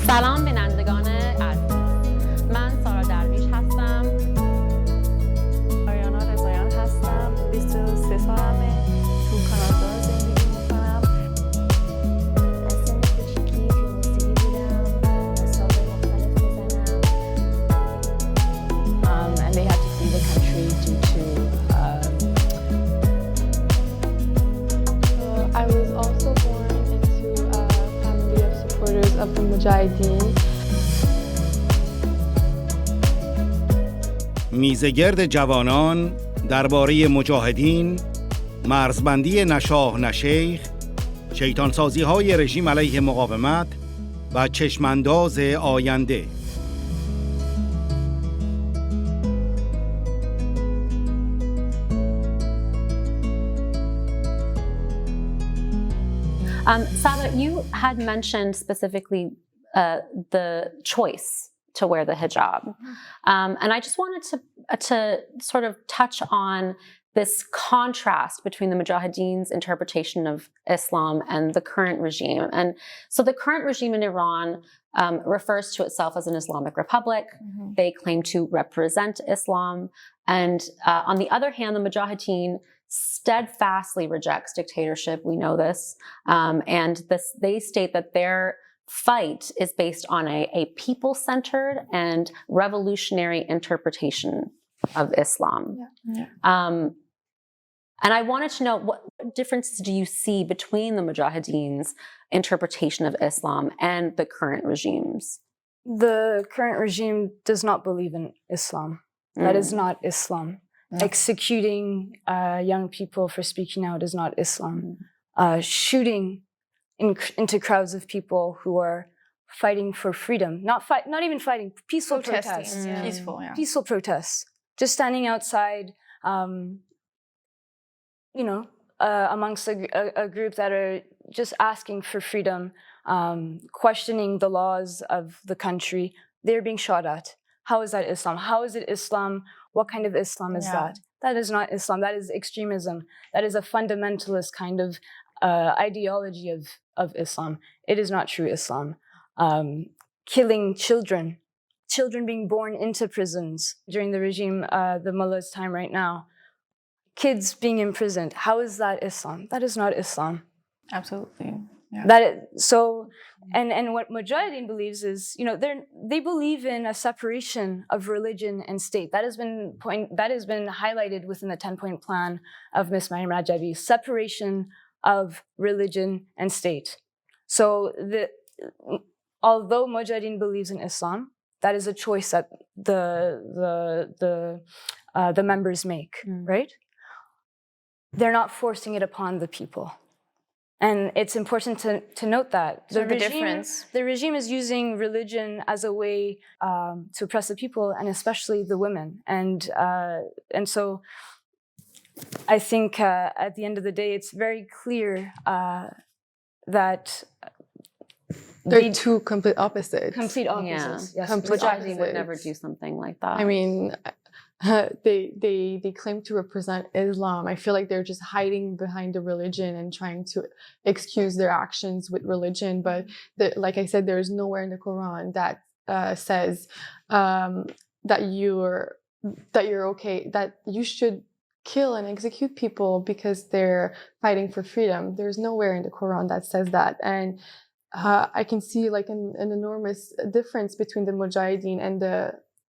سلام بینندگان عزیز، من سارا درویش هستم. رضایی هستم. 23 سالمه. تو کانادا زندگی میکنم. از سن کوچیکی تو موسیقی بودم. مثال مختلف میزنم. And they had to flee the country due to I was also born into a family of supporters of the مجاهدین. میزگرد جوانان درباره مجاهدین، مرزبندی نشاه نشیخ، شیطان سازی های رژیم علیه مقاومت و چشمانداز آینده. Saba, you had mentioned specifically the choice to wear the hijab. And I just wanted to sort of touch on this contrast between the Mujahideen's interpretation of Islam and the current regime. And so the current regime in Iran refers to itself as an Islamic republic. Mm-hmm. They claim to represent Islam. And on the other hand, the Mujahideen steadfastly rejects dictatorship. We know this. And they state that their fight is based on a people-centered and revolutionary interpretation of Islam. Yeah. And I wanted to know, what differences do you see between the Mujahideen's interpretation of Islam and the current regime's? The current regime does not believe in Islam. That is not Islam. Yeah. Executing young people for speaking out is not Islam. Shooting into crowds of people who are fighting for freedom, not even fighting, peaceful protests. Yeah. Peaceful, yeah. Peaceful protests. Just standing outside, amongst a group that are just asking for freedom, questioning the laws of the country. They're being shot at. How is that Islam? How is it Islam? What kind of Islam is that? That is not Islam. That is extremism. That is a fundamentalist kind of ideology of Islam. It is not true Islam. Killing children being born into prisons during the regime, the mullah's time right now. Kids being imprisoned. How is that Islam? That is not Islam. Absolutely. Yeah. And what Mujahideen believes is, they believe in a separation of religion and state. That has been highlighted within the 10-point plan of Ms. Maryam Rajabi. Separation of religion and state. So although Mujahideen believes in Islam, that is a choice that the members make, right? They're not forcing it upon the people. And it's important to note that. The regime is using religion as a way to oppress the people, and especially the women. And so I think at the end of the day, it's very clear that they're two complete opposites. Complete opposites. Yeah. Yes. Mujahideen would never do something like that. I mean, they claim to represent Islam. I feel like they're just hiding behind the religion and trying to excuse their actions with religion. But like I said, there is nowhere in the Quran that says that you're okay, that you should kill and execute people because they're fighting for freedom. There's nowhere in the Quran that says that. And I can see like an enormous difference between the Mujahideen and the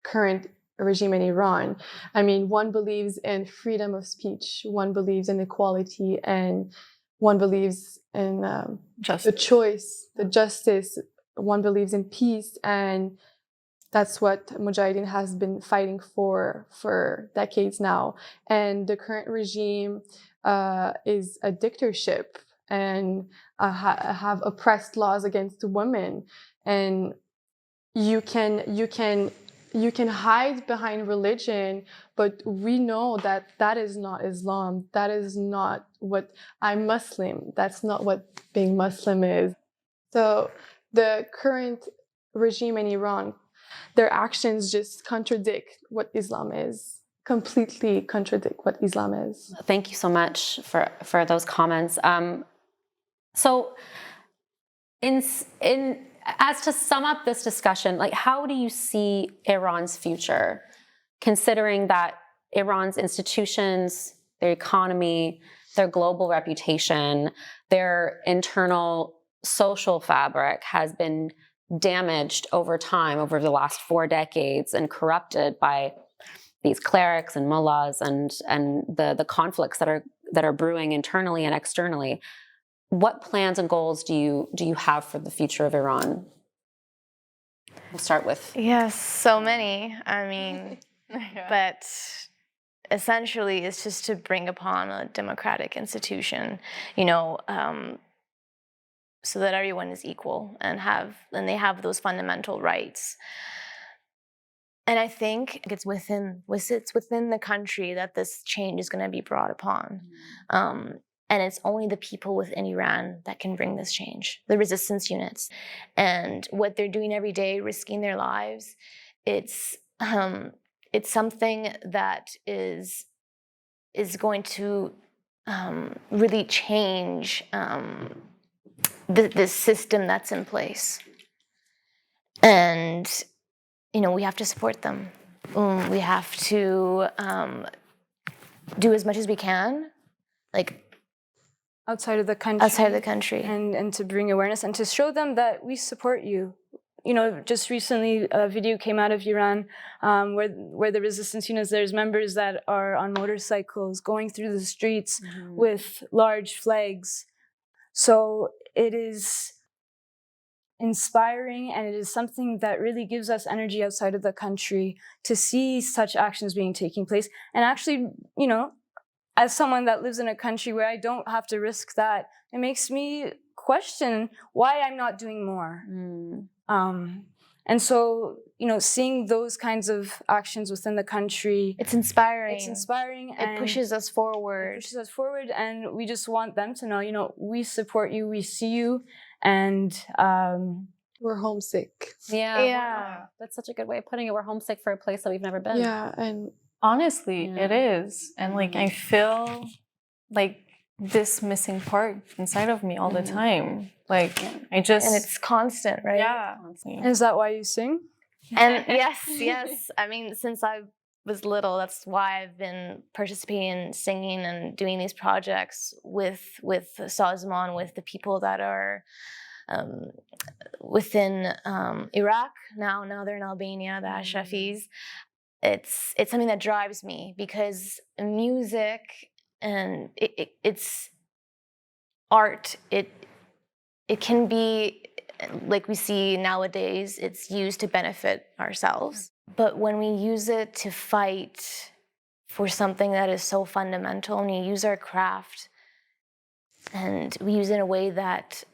current regime in Iran. I mean, one believes in freedom of speech, one believes in equality, and one believes in the choice, the justice, one believes in peace, and that's what Mujahideen has been fighting for decades now. And the current regime is a dictatorship and have oppressed laws against women. And you can hide behind religion, but we know that that is not Islam. That is not what I'm Muslim. That's not what being Muslim is. So the current regime in Iran, their actions just contradict what Islam is. Completely contradict what Islam is. Thank you so much for those comments. So in as to sum up this discussion, like, how do you see Iran's future, considering that Iran's institutions, their economy, their global reputation, their internal social fabric has been damaged over time, over the last 4 decades, and corrupted by these clerics and mullahs and the conflicts that are brewing internally and externally? What plans and goals do you have for the future of Iran? We'll start with. Yes, so many. I mean, but essentially it's just to bring upon a democratic institution, you know, so that everyone is equal and they have those fundamental rights. And I think it's within the country that this change is going to be brought upon. And it's only the people within Iran that can bring this change, the resistance units. And what they're doing every day, risking their lives, it's something that is going to really change the system that's in place. And, you know, we have to support them. We have to do as much as we can, like, outside of the country. And to bring awareness and to show them that we support you. You know, just recently a video came out of Iran where the resistance units, there's members that are on motorcycles going through the streets with large flags. So it is inspiring, and it is something that really gives us energy outside of the country to see such actions taking place. And actually, you know, as someone that lives in a country where I don't have to risk that, it makes me question why I'm not doing more. And so, you know, seeing those kinds of actions within the country, it's inspiring. And it pushes us forward. And we just want them to know, you know, we support you, we see you, and we're homesick. Yeah. That's such a good way of putting it. We're homesick for a place that we've never been. Yeah, and honestly, it is. And like, I feel like this missing part inside of me all the time. Like, and it's constant, right? Yeah. Is that why you sing? And yes. I mean, since I was little, that's why I've been participating in singing and doing these projects with Sazman, with the people that are within Iraq. Now they're in Albania, the Ashrafis. It's something that drives me, because music and it's art. It can be, like we see nowadays, it's used to benefit ourselves. But when we use it to fight for something that is so fundamental, and we use our craft and we use it in a way that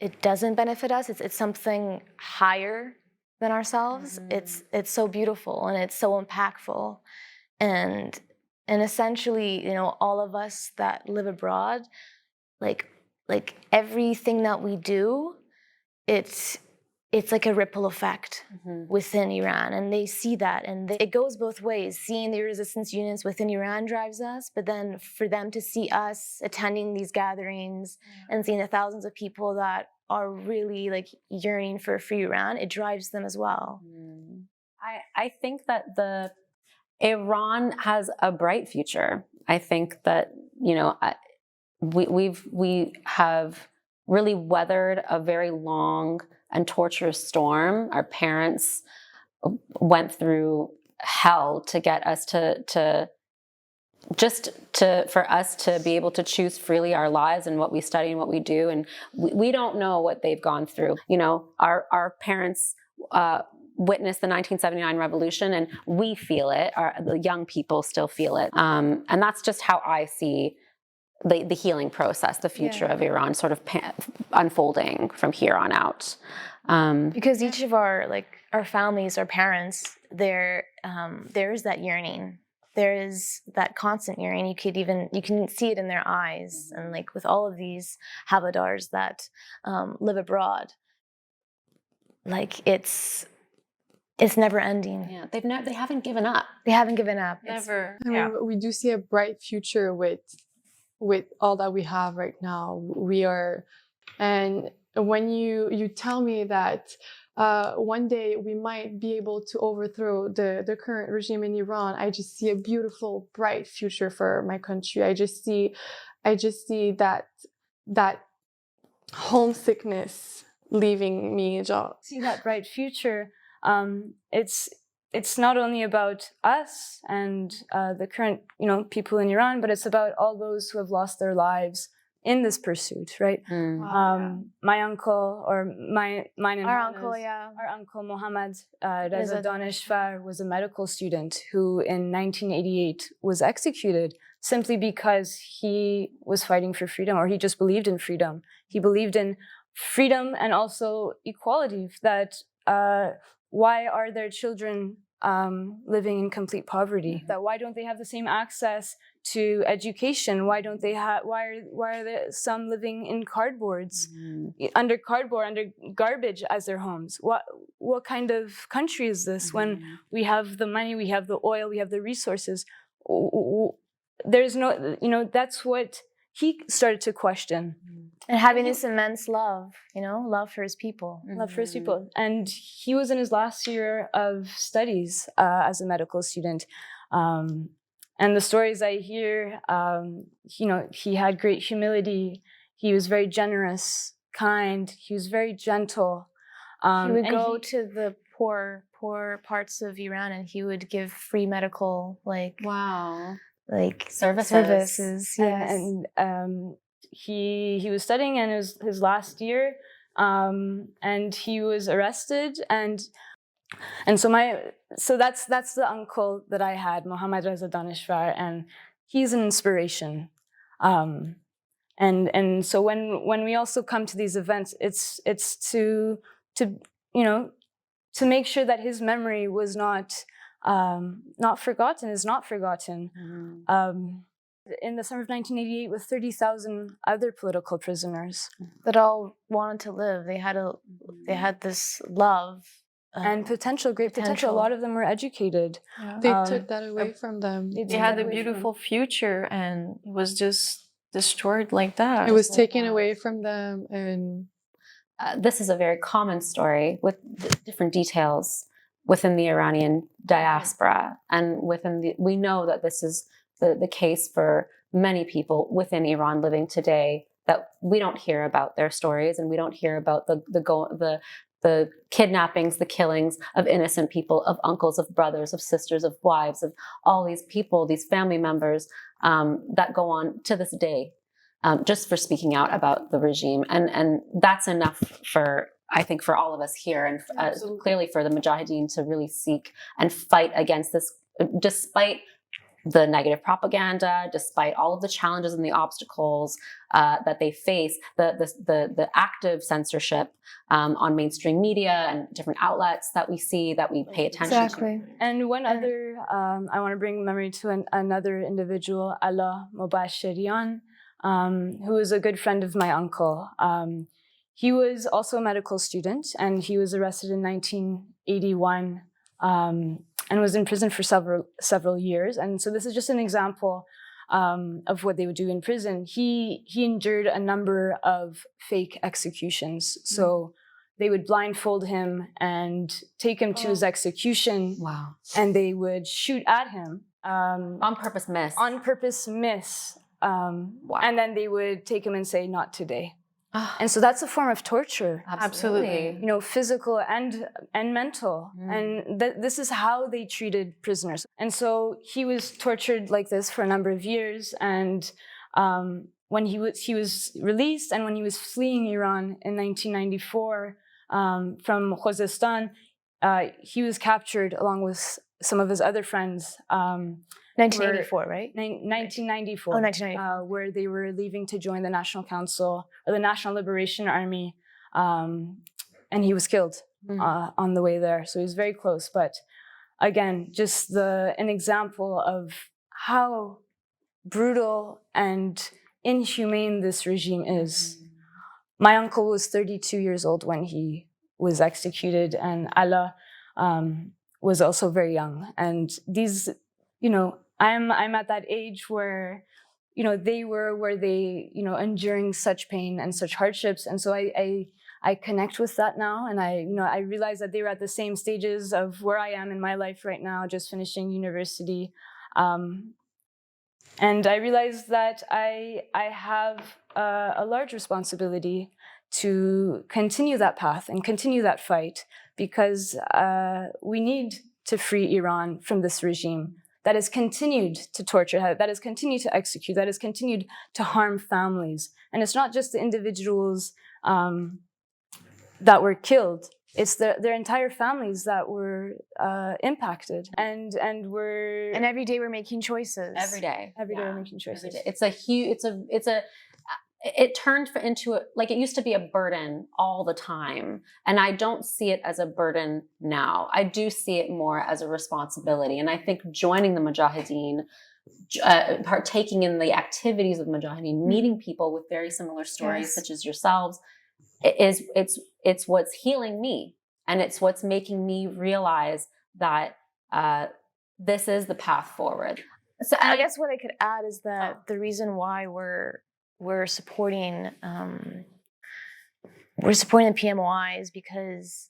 it doesn't benefit us, it's something higher than ourselves. It's so beautiful and it's so impactful. And essentially, you know, all of us that live abroad, like everything that we do, it's like a ripple effect within Iran, and they see that, and it goes both ways. Seeing the resistance units within Iran drives us, but then for them to see us attending these gatherings and seeing the thousands of people that are really like yearning for a free Iran, it drives them as well. I think that Iran has a bright future. I think that, you know, we have really weathered a very long and torturous storm. Our parents went through hell to get us for us to be able to choose freely our lives and what we study and what we do. And we don't know what they've gone through. You know, our parents witnessed the 1979 revolution, and we feel it. The young people still feel it. And that's just how I see the healing process, the future of Iran sort of unfolding from here on out. Because each of our families, our parents, there is that yearning. There is that constant yearning. You can see it in their eyes, and like with all of these havadars that live abroad, like it's never ending. Yeah, they haven't given up. They haven't given up. Never. I mean, we do see a bright future with all that we have right now. And when you tell me that one day we might be able to overthrow the current regime in Iran, I just see a beautiful, bright future for my country. I just see that homesickness leaving me. See that bright future. It's not only about us and the current people in Iran, but it's about all those who have lost their lives in this pursuit, right? My uncle, or mine and Our Hannah's, uncle, yeah. our uncle Mohammed Reza Daneshvar was a medical student who in 1988 was executed simply because he was fighting for freedom, or he just believed in freedom. He believed in freedom and also equality, that why are there children living in complete poverty? That why don't they have the same access to education? Why don't they have? Why are there some living in cardboards, under garbage as their homes? What kind of country is this when we have the money, we have the oil, we have the resources? There's no, that's what he started to question. And having this immense love, love for his people. Love for his people. And he was in his last year of studies as a medical student. And the stories I hear, he had great humility. He was very generous, kind. He was very gentle. He would go to the poor parts of Iran, and he would give free medical, services. Yes. And he was studying in his last year, and he was arrested, and so that's the uncle that I had, Mohammed Reza Daneshvar, and he's an inspiration. And so when we also come to these events, it's to make sure that his memory was not forgotten, is not forgotten. In the summer of 1988, with 30,000 other political prisoners that all wanted to live, they had this love and great potential. A lot of them were educated. Yeah. They took that away from them. They had a beautiful future, and it was just destroyed like that. It was taken away from them, and this is a very common story with different details within the Iranian diaspora, and we know that this is the case for many people within Iran living today, that we don't hear about their stories, and we don't hear about the kidnappings, the killings of innocent people, of uncles, of brothers, of sisters, of wives, of all these people, these family members that go on to this day, just for speaking out about the regime. And that's enough I think for all of us here, and clearly for the Mujahideen to really seek and fight against this, despite the negative propaganda, despite all of the challenges and the obstacles that they face, the active censorship on mainstream media and different outlets that we see, that we pay attention to. And one other, I want to bring memory to another individual, Allah Mobashirian, who is a good friend of my uncle. He was also a medical student, and he was arrested in 1981. And was in prison for several years. And so this is just an example of what they would do in prison. He endured a number of fake executions. So they would blindfold him and take him to his execution. Wow. And they would shoot at him. On purpose miss. Wow. And then they would take him and say, "Not today." And so that's a form of torture. Absolutely. Physical and mental. And this is how they treated prisoners. And so he was tortured like this for a number of years. And when he was released, and when he was fleeing Iran in 1994 from Khuzestan, he was captured along with some of his other friends. 1984, right? 1994. Oh, 1994. Where they were leaving to join the National Council, or the National Liberation Army. And he was killed on the way there. So he was very close. But again, just an example of how brutal and inhumane this regime is. My uncle was 32 years old when he was executed, and Allah was also very young. And these, I'm at that age where, they were enduring such pain and such hardships. And so I connect with that now, and I realize that they were at the same stages of where I am in my life right now, just finishing university. And I realized that I have a large responsibility to continue that path and continue that fight, because we need to free Iran from this regime that has continued to torture, that has continued to execute, that has continued to harm families. And it's not just the individuals that were killed, it's their entire families that were impacted, and every day we're making choices. Every day we're making choices. It's a huge. It turned into like it used to be a burden all the time, and I don't see it as a burden now. I do see it more as a responsibility, and I think joining the Mujahideen, partaking in the activities of Mujahideen, meeting people with very similar stories, such as yourselves, it's what's healing me, and it's what's making me realize that this is the path forward. So I guess what I could add is that the reason why we're supporting the PMOI is because,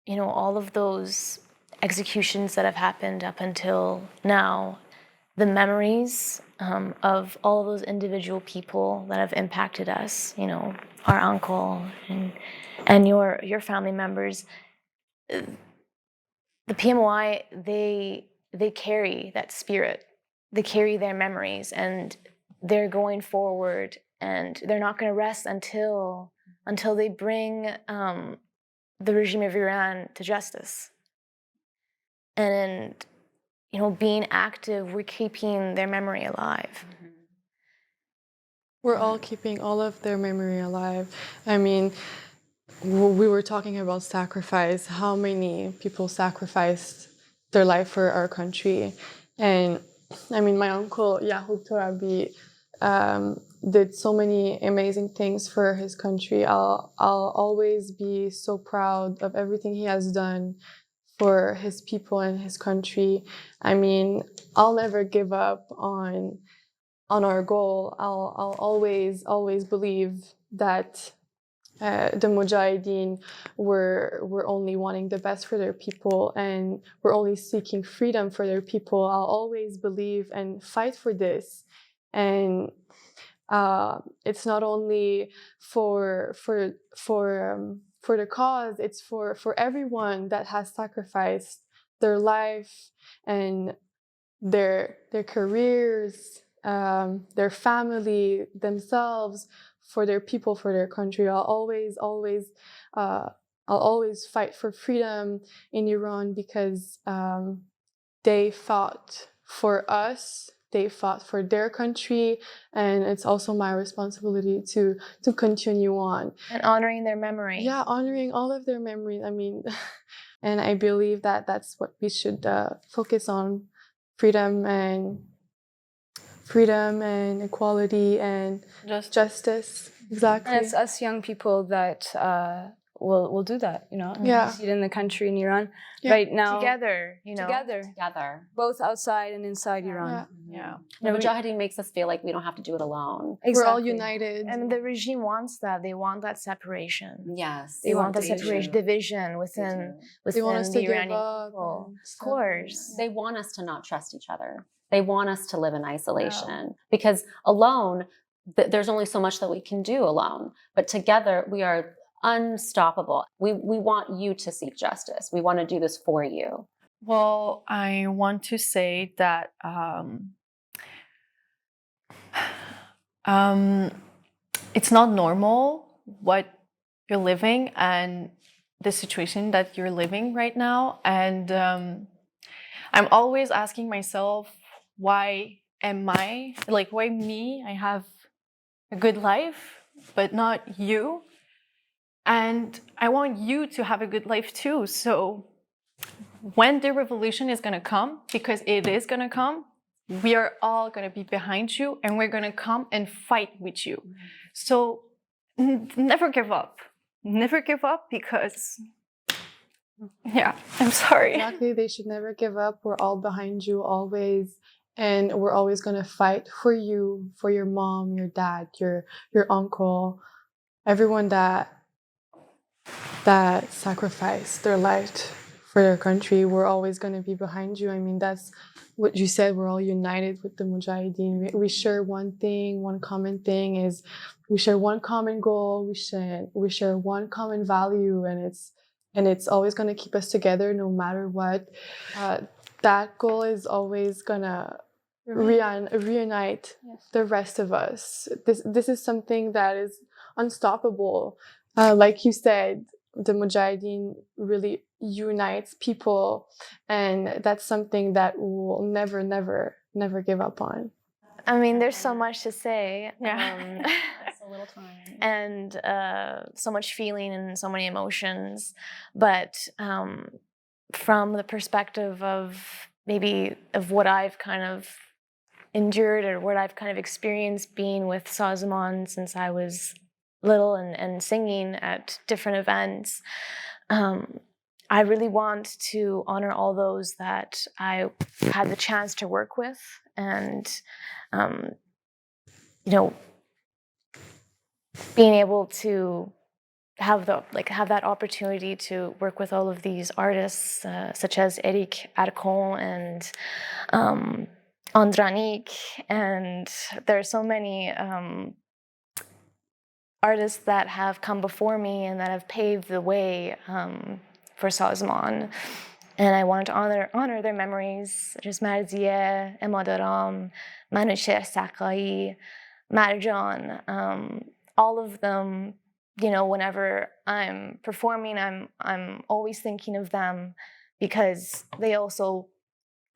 you know, all of those executions that have happened up until now, the memories of all of those individual people that have impacted us, you know, our uncle and your family members, the PMOI, they carry that spirit, they carry their memories, and they're going forward, and they're not going to rest until they bring the regime of Iran to justice. And, you know, being active, we're keeping their memory alive. We're all keeping all of their memory alive. I mean, we were talking about sacrifice. How many people sacrificed their life for our country? And I mean, my uncle Yahub Torabi did so many amazing things for his country. I'll always be so proud of everything he has done for his people and his country. I mean, I'll never give up on our goal. I'll always believe that the Mujahideen were only wanting the best for their people, and were only seeking freedom for their people. I'll always believe and fight for this. And it's not only for the cause, it's for everyone that has sacrificed their life and their careers, their family, themselves, for their people, for their country. I'll always fight for freedom in Iran, because they fought for us, they fought for their country, and it's also my responsibility to continue on. And honoring their memory. Yeah, honoring all of their memories. I mean, and I believe that that's what we should focus on: freedom and equality and justice. Exactly. And it's us young people that will do that, you know. Yeah. We see it in the country, in Iran, right now. Together, you know. Together. Both outside and inside Iran. Yeah. The Mujahideen makes us feel like we don't have to do it alone. Exactly. We're all united. And the regime wants that. They want that separation. Yes. They want that separation, division within they want us the to Iranian give up people. Of course. They want us to not trust each other. They want us to live in isolation, because alone, there's only so much that we can do alone. But together, we are unstoppable. We want you to seek justice. We want to do this for you. Well, I want to say that it's not normal what you're living and the situation that you're living right now. And I'm always asking myself, why me? I have a good life, but not you. And I want you to have a good life too. So when the revolution is going to come, because it is going to come, we are all going to be behind you, and we're going to come and fight with you. So never give up. Never give up, because, yeah, I'm sorry. Exactly, they should never give up. We're all behind you always. And we're always going to fight for you, for your mom, your dad, your uncle, everyone that that sacrifice their life for their country, we're always going to be behind you. I mean, that's what you said. We're all united with the Mujahideen. We share one thing, one common thing is we share one common goal. We share one common value, and it's always going to keep us together no matter what. That goal is always going to reunite the rest of us. This is something that is unstoppable. Like you said, the Mujahideen really unites people, and that's something that we'll never give up on. I mean, there's so much to say. That's a little time. And so much feeling and so many emotions. But from the perspective of maybe of what I've kind of endured or what I've kind of experienced being with Sazman since I was little and singing at different events, I really want to honor all those that I had the chance to work with, and being able to have that opportunity to work with all of these artists, such as Eric Arcon and Andranik, and there are so many artists that have come before me and that have paved the way for Sazman, and I wanted to honor their memories, such as Marzieh, Emadaram, Manusher Sakai, Marjan, all of them. Whenever I'm performing, I'm always thinking of them, because they also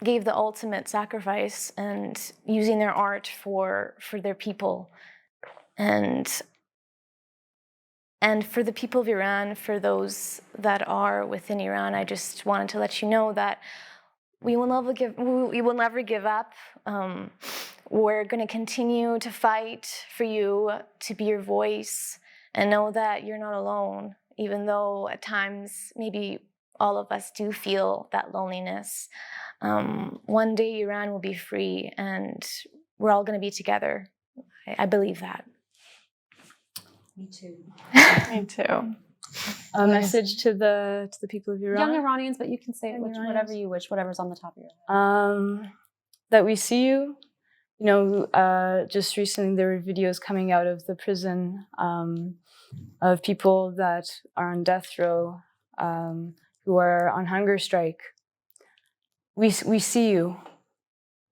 gave the ultimate sacrifice and using their art for their people, and for the people of Iran, for those that are within Iran. I just wanted to let you know that we will never give up. We're going to continue to fight for you, to be your voice, and know that you're not alone, even though at times maybe all of us do feel that loneliness. One day Iran will be free, and we're all going to be together. I believe that. Me too. Me too. A message to the people of Iran. Young Iranians, but you can say whatever you wish, whatever's on the top of your head. That we see you. Just recently there were videos coming out of the prison of people that are on death row, who are on hunger strike. We see you,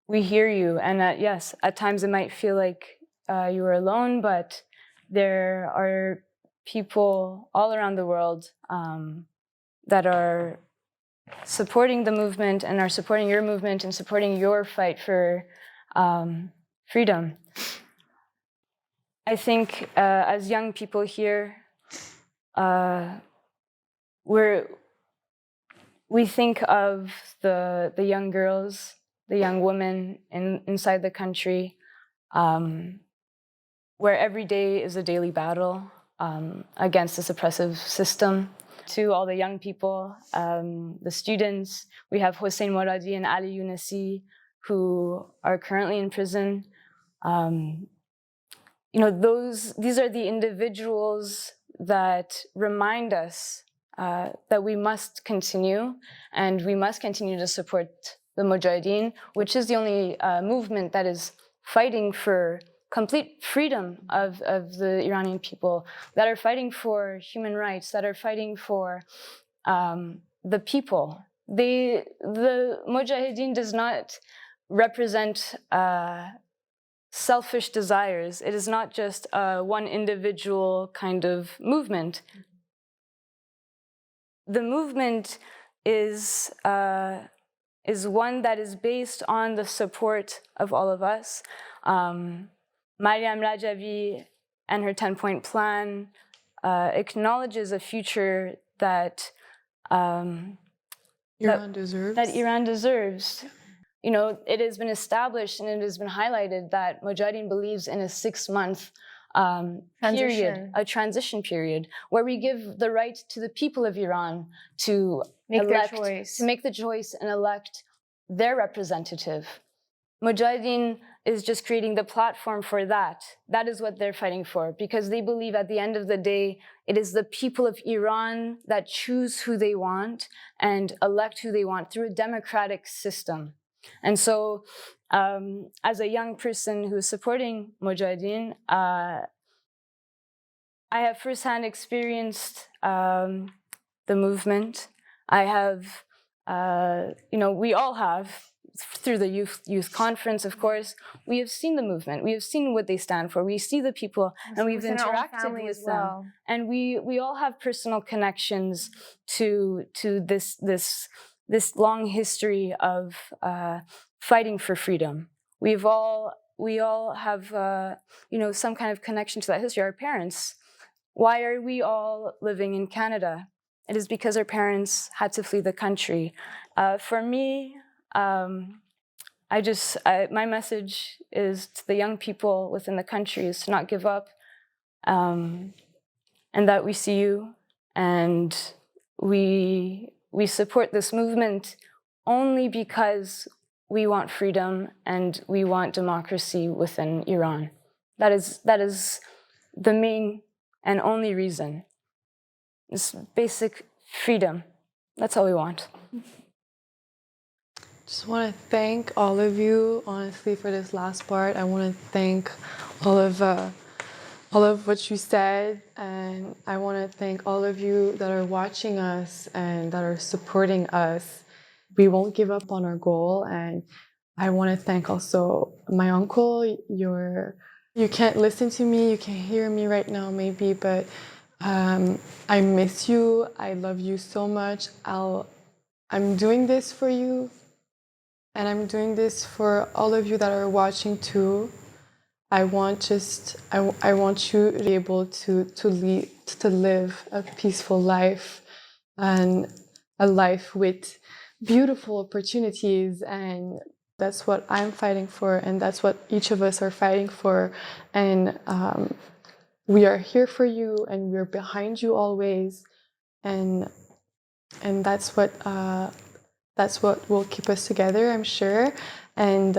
we hear you, and yes, at times it might feel like you are alone, but there are people all around the world that are supporting the movement and are supporting your movement and supporting your fight for freedom. I think as young people here, we think of the young girls, the young women inside the country, where every day is a daily battle against this oppressive system. To all the young people, the students, we have Hossein Moradi and Ali Younesi, who are currently in prison. These are the individuals that remind us that we must continue, and we must continue to support the Mujahideen, which is the only movement that is fighting for complete freedom of the Iranian people, that are fighting for human rights, that are fighting for the people. The Mujahideen does not represent selfish desires. It is not just one individual kind of movement. The movement is one that is based on the support of all of us. Mariam Rajavi and her 10-point plan acknowledges a future that Iran deserves. That Iran deserves. It has been established and it has been highlighted that Mujahideen believes in a 6-month period, a transition period, where we give the right to the people of Iran to make the choice and elect their representative. Mujahideen is just creating the platform for that. That is what they're fighting for, because they believe at the end of the day, it is the people of Iran that choose who they want and elect who they want through a democratic system. And so, as a young person who is supporting Mujahideen, I have firsthand experienced the movement. I have, we all have, through the youth conference, of course, we have seen the movement. We have seen what they stand for. We see the people, and we've interacted with them. And we all have personal connections to this long history of fighting for freedom. We all have some kind of connection to that history. Our parents. Why are we all living in Canada? It is because our parents had to flee the country. For me, my message is to the young people within the country is to not give up, and that we see you, and we support this movement only because we want freedom and we want democracy within Iran. That is the main and only reason. It's basic freedom. That's all we want. Just want to thank all of you, honestly, for this last part. I want to thank all of what you said, and I want to thank all of you that are watching us and that are supporting us. We won't give up on our goal, and I want to thank also my uncle. You can't listen to me, you can't hear me right now maybe, but I miss you. I love you so much. I'm doing this for you. And I'm doing this for all of you that are watching too. I want you to be able to live a peaceful life and a life with beautiful opportunities, and that's what I'm fighting for, and that's what each of us are fighting for. And we are here for you, and we're behind you always, and that's what will keep us together, I'm sure. And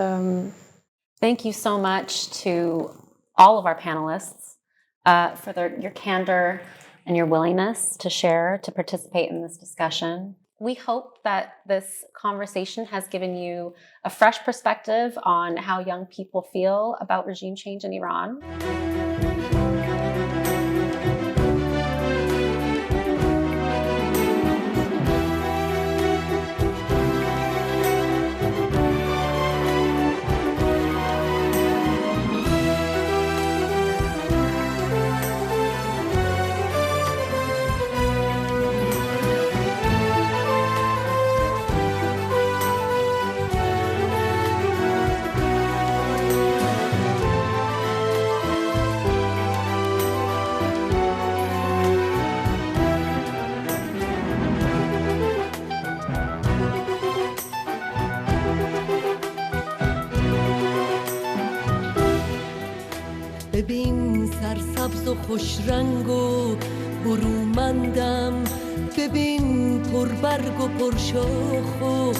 thank you so much to all of our panelists for your candor and your willingness to share, to participate in this discussion. We hope that this conversation has given you a fresh perspective on how young people feel about regime change in Iran. ببین سرسبز و خوش رنگ و برومندم، ببین پربرگ و پرشاخ و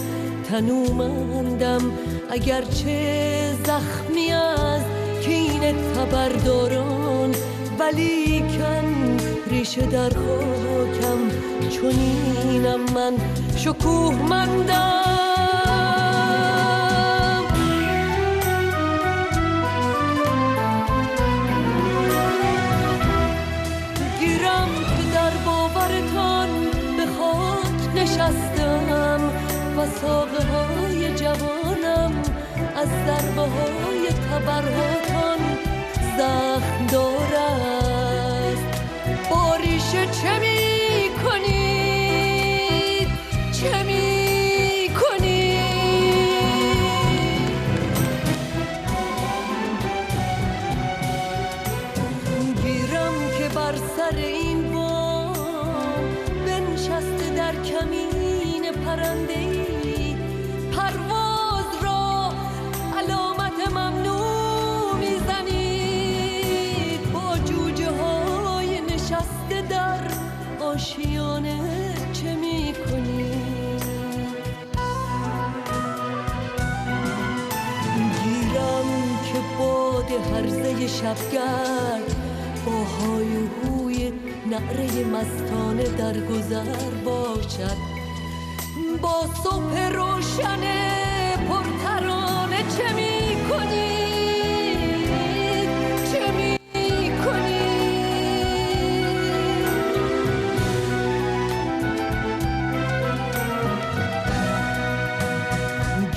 تنومندم، اگرچه زخمی از کین تبرداران، ولیکن ریشه در خاکم چنینم من شکوهمندم. نشستم و ساقه های جوانم از ضربه های تبرهاتان زخم دارد. با ریشه چه می کنید؟ چه می کنید؟ گیرم که بر سر این در کمین پرنده‌ای پرواز را علامت ممنوع میزنید. با جوجه های نشسته در آشیانه چه میکنید؟ گیرم هرزه شبگرد با های و هوی نعره مستانه در گذر باشد. با صبح روشن پرترانه چه می کنید، چه می کنید؟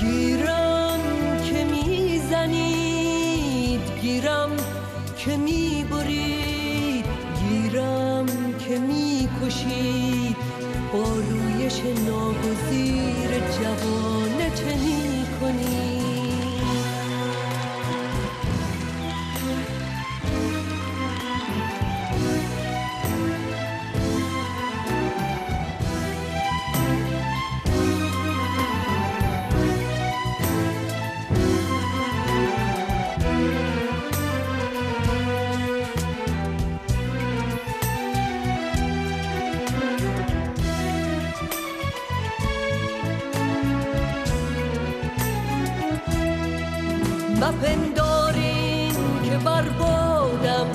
گیرم که می زنید، گیرم که می برید، گیرم که می کشید، با رویش ناگزیر جوانه چه می کنی؟ مپندارین که بربادم،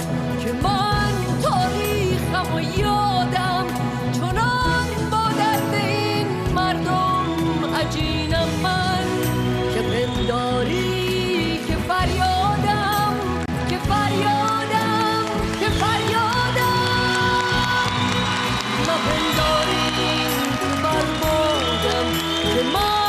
که من تاریخم و یادم، چنان با درد این مردم عجینم من، که پنداری که فریادم، که فریادم، که فریادم. مپندارین که بربادم، که من